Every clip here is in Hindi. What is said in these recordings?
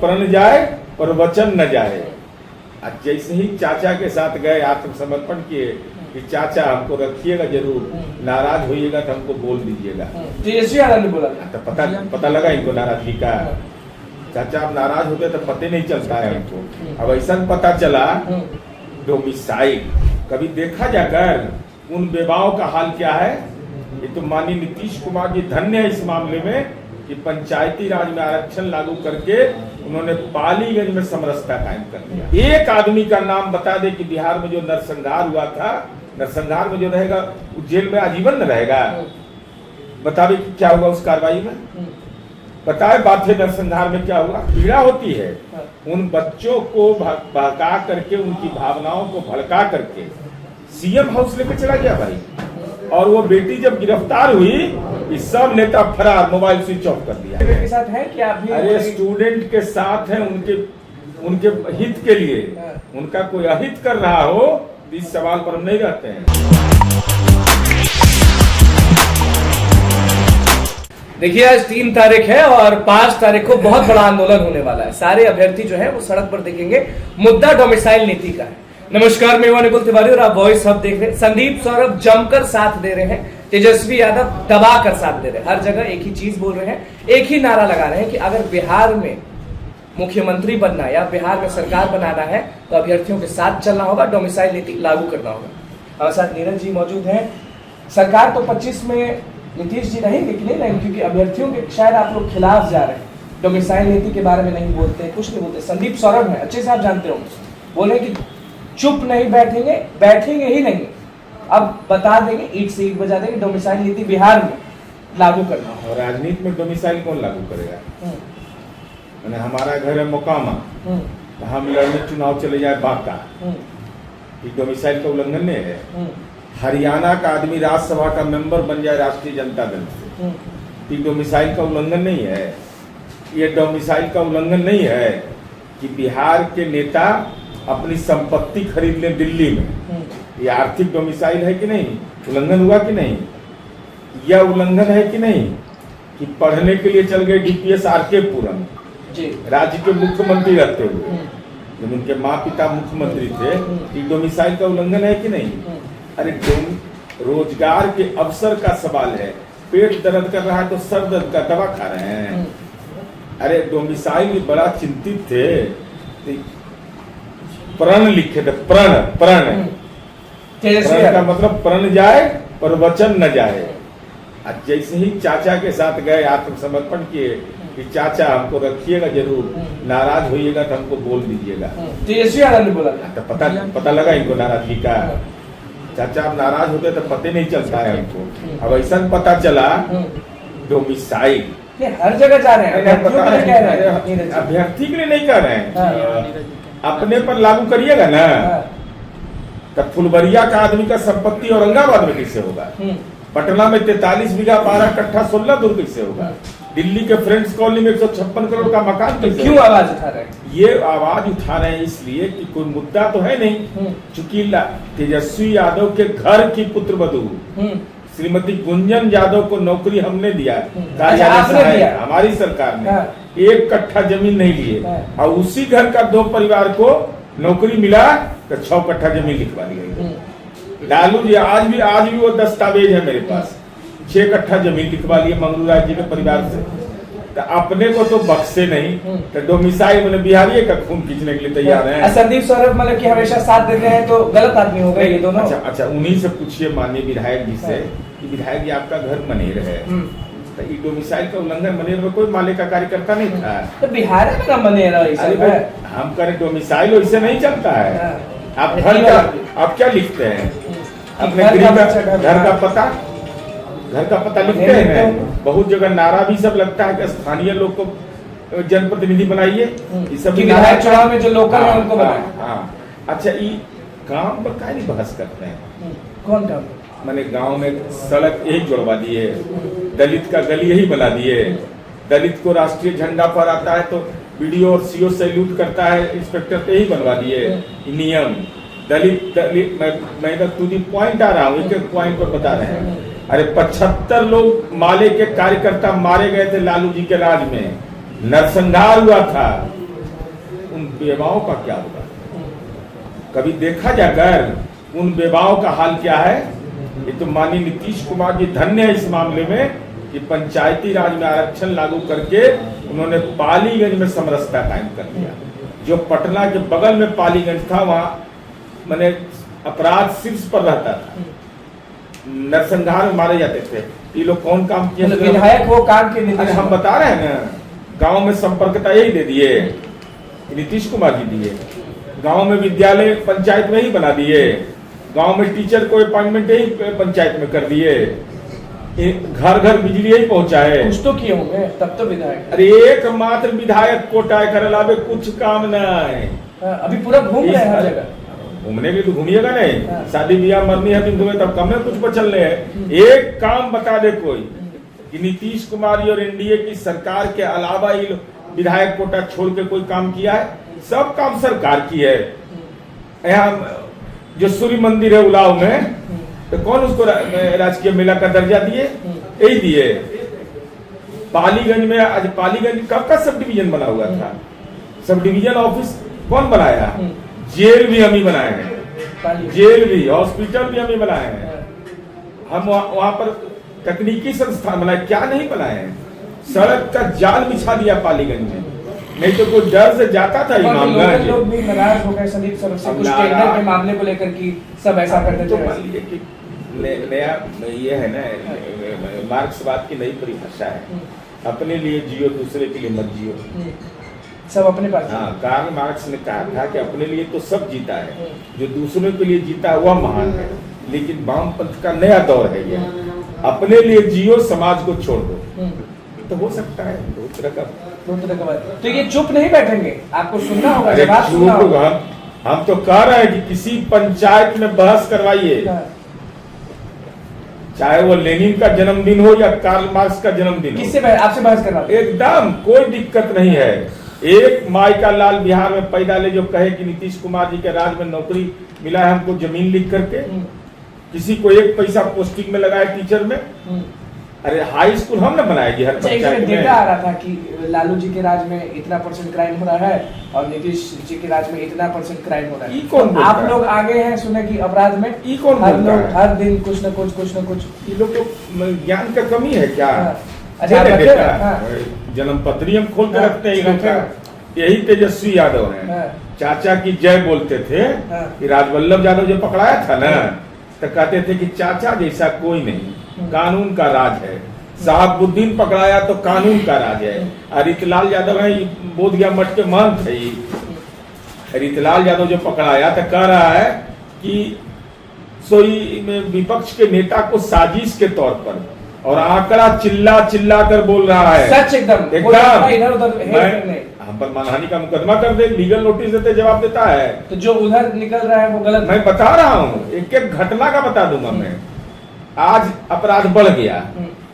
प्रण जाए और वचन न जाए। जैसे ही चाचा के साथ गए आत्मसमर्पण किए कि चाचा हमको रखिएगा जरूर, नाराज होइएगा तो हमको बोल दीजिएगा। तेजस्वी यादव ने बोला तो पता लगा इनको नाराजगी का। चाचा आप नाराज होते तो पता नहीं चलता है हमको। अब ऐसा पता चला डोमिसाइल, कभी देखा जाकर उन बेवाओं का हाल क्या है। ये तो माननीय नीतीश कुमार जी धन्य है इस मामले में कि पंचायती राज में आरक्षण लागू करके उन्होंने पालीगंज में समरसता कायम कर दिया। एक आदमी का नाम बता दे कि बिहार में जो नरसंहार हुआ था, नरसंहार में जो रहेगा वो जेल में आजीवन न रहेगा। बतावे कि क्या हुआ उस कार्रवाई में, बताए बात है नरसंहार में क्या हुआ। पीड़ा होती है उन बच्चों को बहका करके, उनकी भावनाओं को भड़का करके सीएम हाउस लेके चला गया भाई। और वो बेटी जब गिरफ्तार हुई, इस सब नेता फरार, मोबाइल स्विच ऑफ कर दिया। के साथ है कि आप भी? अरे स्टूडेंट के साथ है, उनके हित के लिए। उनका कोई अहित कर रहा हो इस सवाल पर हम नहीं रहते हैं। देखिए आज 3 तारीख है और 5 तारीख को बहुत बड़ा आंदोलन होने वाला है। सारे अभ्यर्थी जो है वो सड़क पर दिखेंगे। मुद्दा डोमिसाइल नीति का है। नमस्कार, मैं निकुल तिवारी और आप वॉइस हब देख रहे हैं। संदीप सौरभ जमकर साथ दे रहे हैं, तेजस्वी यादव दबा कर साथ दे रहे हैं। हर जगह एक ही चीज बोल रहे हैं, एक ही नारा लगा रहे हैं कि अगर बिहार में मुख्यमंत्री बनना या बिहार में सरकार बनाना है तो अभ्यर्थियों के साथ चलना होगा, डोमिसाइल नीति लागू करना होगा। हमारे साथ नीरज जी मौजूद हैं। सरकार तो 25 में नीतीश जी रहेंगे कि नहीं, क्योंकि अभ्यर्थियों के शायद आप लोग खिलाफ जा रहे हैं, डोमिसाइल नीति के बारे में नहीं बोलते, कुछ नहीं बोलते। संदीप सौरभ है, अच्छे से आप जानते होंगे, बोले कि चुप नहीं बैठेंगे, बैठेंगे ही नहीं। अब बता देंगे, ईट से ईट बजा देंगे, डोमिसाइल नीति बिहार में लागू करना। और राजनीति में डोमिसाइल कौन लागू करेगा? मैंने हमारा घर है मोकामा, तो हम लड़ने चुनाव चले जाए बांका, ये डोमिसाइल का उल्लंघन नहीं है। हरियाणा का आदमी राज्यसभा का मेंबर बन जाए राष्ट्रीय जनता दल से, ये डोमिसाइल का उल्लंघन नहीं है। ये डोमिसाइल का उल्लंघन नहीं है कि बिहार के नेता अपनी संपत्ति खरीद लें दिल्ली में। ये आर्थिक डोमिसाइल है कि नहीं? उल्लंघन हुआ कि नहीं? यह उल्लंघन है कि नहीं कि पढ़ने के लिए चल गए डीपीएस आरके पुरम, राज्य के मुख्यमंत्री रहते हुए, जब उनके माँ पिता मुख्यमंत्री थे, ये डोमिसाइल का उल्लंघन है कि नहीं? अरे रोजगार के अवसर का सवाल है। पेट दर्द कर रहा है तो सर दर्द का दवा खा रहे हैं। अरे डोमिसाइल बड़ा चिंतित थे, प्रण लिखे थे, प्रण का मतलब प्रण जाए और वचन न जाए। जैसे ही चाचा के साथ गए आत्मसमर्पण किए कि चाचा हमको रखिएगा जरूर, नाराज होइएगा तो हमको बोल दीजिएगा। तेजस्वी यादव ने बोला तो पता लगा इनको नाराजगी का। चाचा आप नाराज होते तो पता नहीं चलता है हमको। अब ऐसा पता चला डोमिसाइल, हर जगह जा रहे हैं, अभ्यर्थी के लिए नहीं कर रहे हैं, अपने पर लागू करिएगा ना। तब फुलबरिया का आदमी का संपत्ति औरंगाबाद में कैसे होगा? पटना में 43 बीघा 12 कट्ठा 16 दूर कैसे होगा? दिल्ली के फ्रेंड्स कॉलोनी में 156 करोड़ का मकान कैसे? क्यों आवाज उठा रहे हैं? ये आवाज उठा रहे हैं इसलिए कि कोई मुद्दा तो है नहीं। चूंकि तेजस्वी यादव के घर की पुत्रवधू श्रीमती गुंजन यादव को नौकरी हमने दिया, हमारी सरकार ने 1 कट्ठा जमीन नहीं लिए, और उसी घर का 2 परिवार को नौकरी मिला तो 6 कट्ठा जमीन लिखवा दी गई। लालू जी आज भी वो दस्तावेज है मेरे पास, 6 कट्ठा जमीन लिखवा लिए मंगलू राय जी के परिवार से। तो अपने को तो बख्शे नहीं, तो डोमिसाइल मतलब बिहारी का खून खींचने के लिए तैयार है। संदीप सौरभ मतलब कि हमेशा साथ देते हैं तो गलत आदमी हो गए ये दोनों। अच्छा, उन्हीं से पूछिए माननीय विधायक जी से कि विधायक जी आपका घर मनेर है, तो ये डोमिसाइल का उल्लंघन मनेर में कोई माले का कार्यकर्ता नहीं था, तो बिहार में ना मनेर हम करें डोमिसाइल वैसे नहीं चलता है। आप घर का आप क्या लिखते हैं? अपने घर का पता लिखते हैं। बहुत जगह नारा भी सब लगता है कि स्थानीय लोग को जनप्रतिनिधि बनाइए, इस सब विधायक चुनाव में जो लोकल है उनको बनाए। अच्छा, ये काम पर क्या नहीं बहस करते हैं? कौन काम? मैंने गांव में सड़क यही जुड़वा दिए, दलित का गली यही बना दिए, दलित को राष्ट्रीय झंडा फहराता है तो बीडीओ और सीओ सैल्यूट करता है, इंस्पेक्टर तो यही बनवा दिए नियम। दलित मैं तो टू दी पॉइंट आ रहा हूँ, एक पॉइंट पर बता रहे हैं। अरे 75 लोग माले के कार्यकर्ता मारे गए थे लालू जी के राज में, नरसंहार हुआ था, उन बेवाओं का क्या होगा? कभी देखा जाकर उन बेवाओं का हाल क्या है? ये तो माननीय नीतीश कुमार जी धन्य है इस मामले में कि पंचायती राज में आरक्षण लागू करके उन्होंने पालीगंज में समरसता कायम कर दिया। जो पटना के बगल में पालीगंज था, वहां मैंने अपराध शीर्ष पर रहता था, नरसंहार में मारे जाते थे। ये लोग कौन काम किए? विधायक वो काम के निर्देश हम बता रहे हैं ना, गांव में संपर्कता यही दे दिए, नीतीश कुमार जी दिए। गांव में विद्यालय पंचायत में ही बना दिए, गांव में टीचर को अपॉइंटमेंट ही पंचायत में कर दिए, घर घर बिजली ही पहुंचाए। कुछ तो किए होंगे तब तो विधायक। अरे एकमात्र विधायक कोटा कर अलावे कुछ काम नहीं। अभी पूरा घूम रहे हैं हर जगह। घूमने के लिए तो घूमिएगा नहीं, हाँ। शादी ब्याह मरनी है दिन तुम्हें तब कम है कुछ बचलने है। एक काम बता दे कोई कि नीतीश कुमार और एनडीए की सरकार के अलावा ये विधायक कोटा छोड़ के कोई काम किया है? सब काम सरकार की है। यहाँ जो सूर्य मंदिर है उलाव में, तो कौन उसको राजकीय मेला का दर्जा दिए? यही दिए। पालीगंज में आज पालीगंज कब का सब डिवीजन बना हुआ था? सब डिवीजन ऑफिस कौन बनाया? जेल भी हम ही बनाए हैं, जेल भी, हॉस्पिटल भी हम ही बनाए हैं। हम वहां पर तकनीकी संस्थान बनाए, क्या नहीं बनाए हैं? सड़क का जाल बिछा दिया पालीगंज में, नहीं तो कोई डर से जाता था इमामगंज। लोग भी नाराज हो गए संदीप सर से कुछ टेंडर के मामले को लेकर कि सब ऐसा करते थे। तो मान लीजिए कि नया ये है ना, मार्क्सवाद की नई परिभाषा है, अपने लिए जियो दूसरे के लिए मत जियो। सब अपने पास। हाँ, कार्ल मार्क्स ने कहा था कि अपने लिए तो सब जीता है, जो दूसरों के लिए जीता वह महान है। लेकिन वामपंथ का नया दौर है ये, अपने लिए जियो समाज को छोड़ दो। तो हो सकता है दो तरह का बात। तो ये चुप नहीं बैठेंगे, आपको सुनना होगा, अरे जवाब सुनना होगा। हम तो कह रहे हैं कि किसी पंचायत में बहस करवाइए, चाहे वो लेनिन का जन्मदिन हो या कार्ल मार्क्स का जन्मदिन हो। किससे आपसे बहस करवा? एकदम कोई दिक्कत नहीं है। एक माई का लाल बिहार में पैदा ले जो कहे कि नीतीश कुमार जी के राज में नौकरी मिला है हमको जमीन लिख करके, किसी को एक पैसा पोस्टिंग में लगाए टीचर में। अरे हाई स्कूल हम ना बनाएगी हर पंचायत में। डेटा आ रहा था कि लालू जी के राज में इतना % क्राइम हो रहा है और नीतीश जी के राज में इतना % क्राइम हो रहा है। कौन आप लोग आगे हैं सुने कि अपराध में कौन हर दिन कुछ न कुछ। ये लोग को ज्ञान का कमी है क्या? अच्छा, जन्म पत्री हम खोल के रखते हैं। यही तेजस्वी यादव है, चाचा की जय बोलते थे कि राजवल्लभ यादव जो पकड़ाया था ना, तो कहते थे कि चाचा जैसा कोई नहीं, कानून का राज है। साहबुद्दीन पकड़ाया तो कानून का राज है। और रितलाल यादव है, बोधगया मठ के महंत है। रितलाल यादव जो पकड़ाया तो कह रहा है कि सोई में विपक्ष के नेता को साजिश के तौर पर, और आंकड़ा चिल्ला कर बोल रहा है। सच एकदम इधर उधर हम पर मानहानि का मुकदमा कर दे, लीगल नोटिस देते जवाब देता है। तो जो उधर निकल रहा है वो गलत। मैं बता रहा हूँ, एक एक घटना का बता दूंगा मैं। आज अपराध बढ़ गया,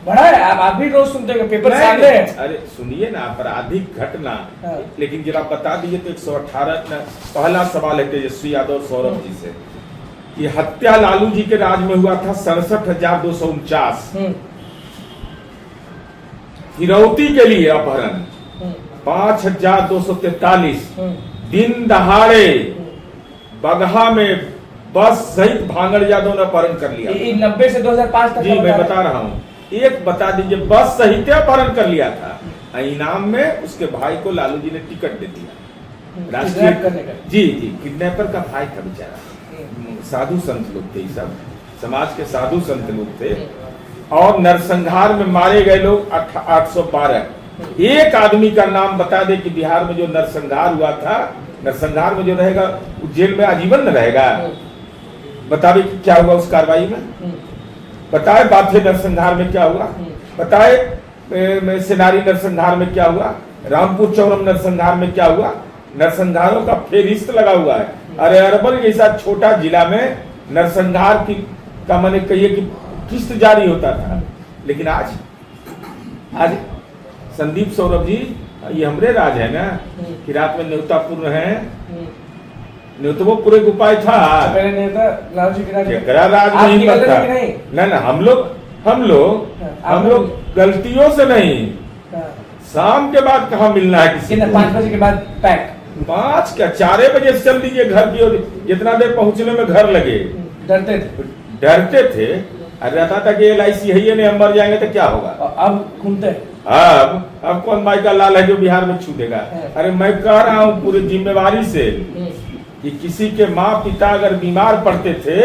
बढ़ा है। आप भी रोज सुनते हैं, पेपर सामने है। अरे सुनिए ना, आपराधिक घटना। लेकिन जरा बता दीजिए तो 118 पहला सवाल है तेजस्वी यादव सौरभ जी से कि हत्या लालू जी के राज में हुआ था 67,249। हिरौती के लिए अपहरण 5,243। दिन दहाड़े बगहा में बस सहित भांगड़ यादव ने अपहरण कर लिया। 90 से 2005 तक। जी मैं बता रहा हूँ, एक बता दीजिए बस सहित अपहरण कर लिया था। इनाम में उसके भाई को लालू जी ने टिकट दे दिया राष्ट्रीय। जी किडनैपर का भाई था बेचारा। साधु संत लोग थे, सब समाज के साधु संत लोग थे। और नरसंहार में मारे गए लोग 812। एक आदमी का नाम बता दे कि बिहार में जो नरसंहार हुआ था, नरसंहार में जो रहेगा वो जेल में आजीवन न रहेगा। बतावे कि क्या हुआ उस कार्रवाई में, बताए बाथे नरसंहार में क्या हुआ, बताए सेनारी नरसंहार में क्या हुआ, रामपुर चौरम नरसंहार में क्या हुआ। नरसंहारों का फेरिस्त लगा हुआ है। अरे अरवल जैसा छोटा जिला में नरसंहार की का माने कहिए कि किस्त जारी होता था। लेकिन आज संदीप सौरभ जी, ये हमरे राज है ना कि रात में न्योतापूर्ण है। न्योतवो पूरे उपाय था, राज नहीं था ना। हम लोग गलतियों से नहीं, शाम के बाद कहाँ मिलना है किसी को। 5 बजे के बाद पैक 5 क्या 4 बजे से चल दीजिए घर की ओर, जितना देर पहुंचने में घर लगे। डरते थे। अरे रहता था कि LIC है नहीं, हम मर जाएंगे तो क्या होगा। अब घूमते हैं। अब कौन माई का लाल है जो बिहार में छू देगा। अरे मैं कह रहा हूँ पूरी जिम्मेवारी से कि किसी के माँ पिता अगर बीमार पड़ते थे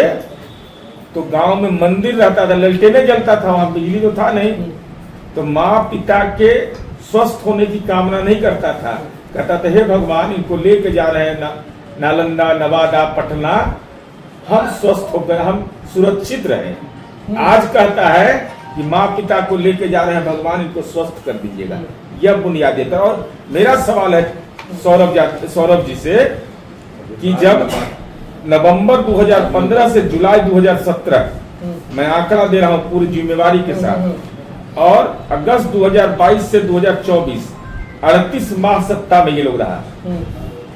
तो गांव में मंदिर रहता था, ललटेने जलता था, वहां बिजली तो था नहीं, तो माँ पिता के स्वस्थ होने की कामना नहीं करता था, कहता था हे भगवान इनको लेके जा रहे हैं नालंदा, नवादा, पटना, हम स्वस्थ होकर हम सुरक्षित रहे। आज कहता है कि माँ पिता को लेके जा रहे हैं भगवान, इनको स्वस्थ कर दीजिएगा। यह बुनियादी था। और मेरा सवाल है सौरभ जी से कि जब नवंबर 2015 से जुलाई 2017, मैं आंकड़ा दे रहा हूं पूरी जिम्मेवारी के साथ, और अगस्त 2022 से 2024 38 माह सत्ता में ये लोग रहा,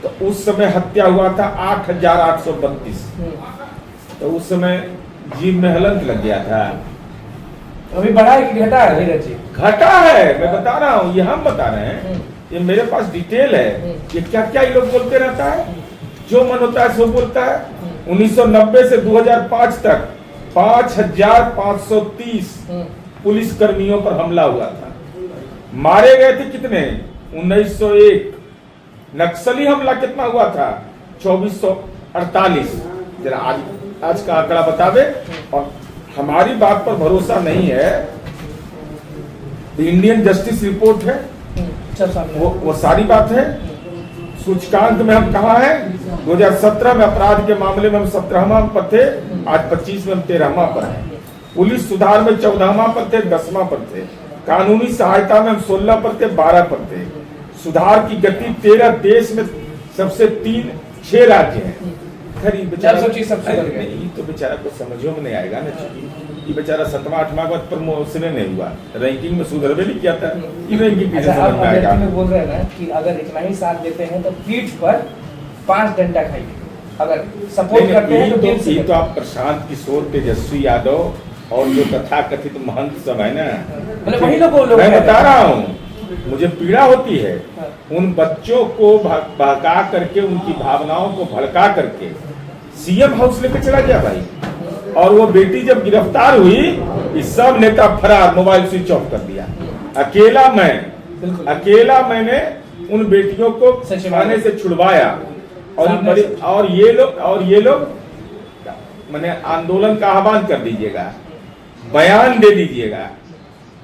तो उस समय हत्या हुआ था 8,832। तो उस समय जीव में हलंत लग गया था। अभी बढ़ा है कि घटा है धीरज जी? घटा है, मैं बता रहा हूँ, ये हम बता रहे हैं, ये मेरे पास डिटेल है। ये क्या क्या ये लोग बोलते रहता है, जो मन होता है सो बोलता है। 1990 से 2005 तक 5,530 पुलिस कर्मियों पर हमला हुआ था। मारे गए थे कितने? 1901। नक्सली हमला कितना हुआ था? 2448। जरा आज का आंकड़ा बता दे। और हमारी बात पर भरोसा नहीं है, इंडियन जस्टिस रिपोर्ट है, वो सारी बात है। सूचकांक में हम कहा है? 2017 में अपराध के मामले में हम 17वां पर थे, आज 25 में हम 13वां पर हैं। पुलिस सुधार में 14वां पर थे, 10वां पर थे। कानूनी सहायता में हम 16 पर थे, 12 पर थे। सुधार की गति 13, देश में सबसे 6 राज्य हैं। तो बेचारा कुछ समझो में नहीं आएगा ना, ये बेचारा 7वां 8वां का प्रमोशन नहीं हुआ, रैंकिंग में सुधर भी नहीं किया था। ये रैंकिंग बोल रहे हैं ना कि अगर इतना ही साथ देते हैं तो पीठ पर 5 डंडा खाइए, अगर सपोर्ट करते हैं तो ये तो आप प्रशांत किशोर, तेजस्वी यादव और जो तथा कथित महंत सब है ना, मतलब वही लोग मैं बता रहा हूँ, मुझे पीड़ा होती है उन बच्चों को बहका करके, उनकी भावनाओं को भड़का करके सीएम हाउस लेके चला गया भाई। और वो बेटी जब गिरफ्तार हुई, इस सब नेता फरार, मोबाइल स्विच ऑफ कर दिया। अकेला मैंने उन बेटियों को थाने से छुड़वाया। और ये लोग मैंने आंदोलन का आह्वान कर दीजिएगा, बयान दे दीजिएगा,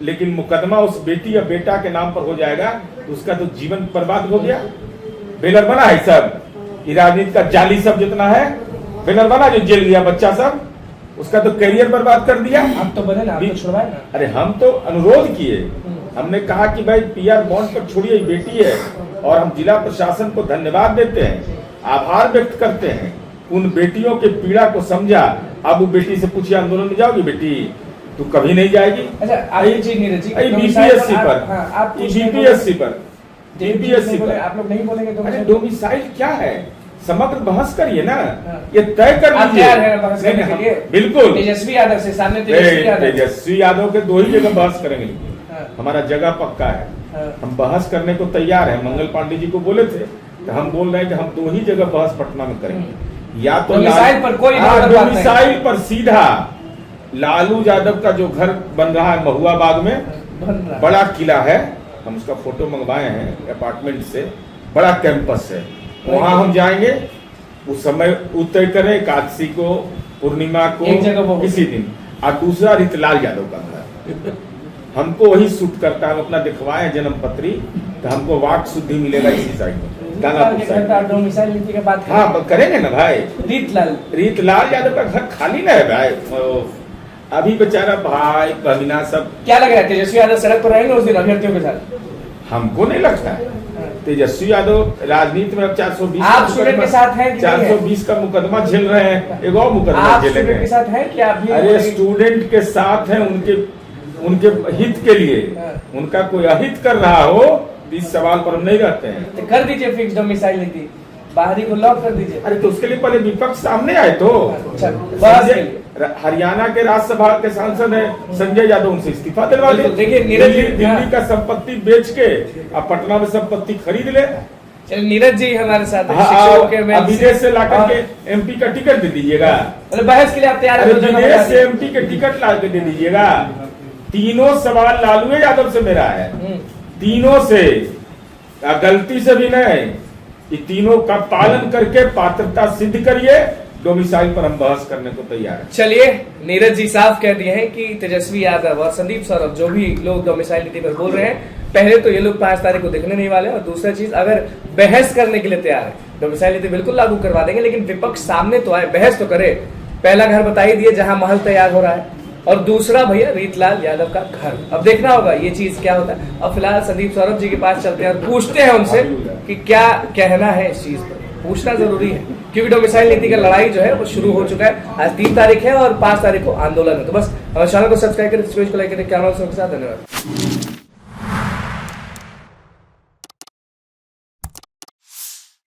लेकिन मुकदमा उस बेटी या बेटा के नाम पर हो जाएगा, उसका तो जीवन बर्बाद हो गया। बेलर बना है सब, राजनीति का जाली सब जितना है बेलर बना, जो जेल गया बच्चा सब, उसका तो करियर बर्बाद कर दिया। आप तो बने ना, आप तो छुड़वाए ना। अरे हम तो अनुरोध किए, हमने कहा कि भाई PR बॉन्ड पर छोड़िए, बेटी है, और हम जिला प्रशासन को धन्यवाद देते हैं, आभार व्यक्त करते हैं। उन बेटियों के पीड़ा को समझा। अब वो बेटी से पूछिए आंदोलन में जाओगी बेटी? तू कभी नहीं जाएगी। अच्छा BPSC पर आप लोग नहीं बोलेंगे तो? अरे डोमिसाइल क्या है, समग्र बहस करिए ना, ये तय कर लीजिए। बिल्कुल तेजस्वी यादव से सामने तेजस्वी यादव के 2 ही जगह बहस करेंगे। हमारा जगह पक्का है, हम बहस करने को तैयार हैं। मंगल पांडे जी को बोले थे, तो हम बोल रहे हैं कि हम 2 ही जगह बहस पटना में करेंगे। या तो डोमिसाइल पर सीधा लालू यादव का जो घर बन रहा है महुआ बाग में, बड़ा किला है, हम उसका फोटो मंगवाए हैं अपार्टमेंट से, बड़ा कैंपस है, वहां हम जाएंगे। उस समय तय करें, एकादशी को, पूर्णिमा को, किसी दिन। और दूसरा रितलाल यादव का घर, हमको वही सूट करता है। हम अपना दिखवाए जन्म पत्री, तो हमको वाक शुद्धि मिलेगा इसी साइड में, दानापुर साइड। हाँ करेंगे ना भाई। रीतलाल यादव का घर खाली ना है भाई, अभी बेचारा भाई बहिना सब। क्या लग रहा है तेजस्वी यादव सड़क पर रहेंगे उस दिन अभ्यर्थियों के साथ? हमको नहीं लगता है। तेजस्वी यादव राजनीति में अब 420 आप स्टूडेंट के साथ हैं कि 420 का मुकदमा झेल रहे हैं, एक और मुकदमा झेलेंगे। के साथ है क्या? अरे स्टूडेंट के साथ हैं, उनके हित के लिए। उनका कोई अहित कर रहा हो, इस सवाल पर हम नहीं रहते हैं। तो कर दीजिए फिक्स डोमिसाइल नीति, बाहरी को लॉक कर दीजिए। अरे तो उसके लिए पहले विपक्ष सामने आए तो। हरियाणा के राज्यसभा के सांसद हैं संजय यादव, उनसे इस्तीफा दिलवा दे। देखिए दिल्ली का संपत्ति बेच के अब पटना में संपत्ति खरीद ले, चलिए, नीरज जी हमारे साथ हैं, हाँ, शिक्षकों के अब विदेश से ला करके एमपी का टिकट दे दीजिएगा। मतलब बहस के लिए आप तैयार अरे हैं? विदेश से एमपी के टिकट ला के दे दीजिएगा। तीनों सवाल लालू यादव से मेरा है, तीनों से गलती से भी नहीं, ये तीनों का पालन करके पात्रता सिद्ध करिए, डोमिसाइल पर हम बहस करने को तैयार हैं। चलिए, नीरज जी साफ कह दिए हैं कि तेजस्वी यादव और संदीप सौरभ जो भी लोग डोमिसाइल नीति पर बोल रहे हैं, पहले तो ये लोग 5 तारीख को देखने नहीं वाले, और दूसरा चीज अगर बहस करने के लिए तैयार है, डोमिसाइल नीति बिल्कुल लागू करवा देंगे, लेकिन विपक्ष सामने तो आए, बहस तो करे। पहला घर बता ही दिए जहां महल तैयार हो रहा है, और दूसरा भैया रीतलाल यादव का घर। अब देखना होगा ये चीज क्या होता है। अब फिलहाल संदीप सौरभ जी के पास चलते हैं और पूछते हैं उनसे कि क्या कहना है इस चीज पर। पूछना जरूरी है क्योंकि डोमिसाइल नीति का लड़ाई जो है वो शुरू हो चुका है। आज 3 तारीख है और 5 तारीख को आंदोलन है। तो बस हमारे चैनल को सब्सक्राइब करें, इस पेज को लाइक करें। कैमरा के साथ धन्यवाद।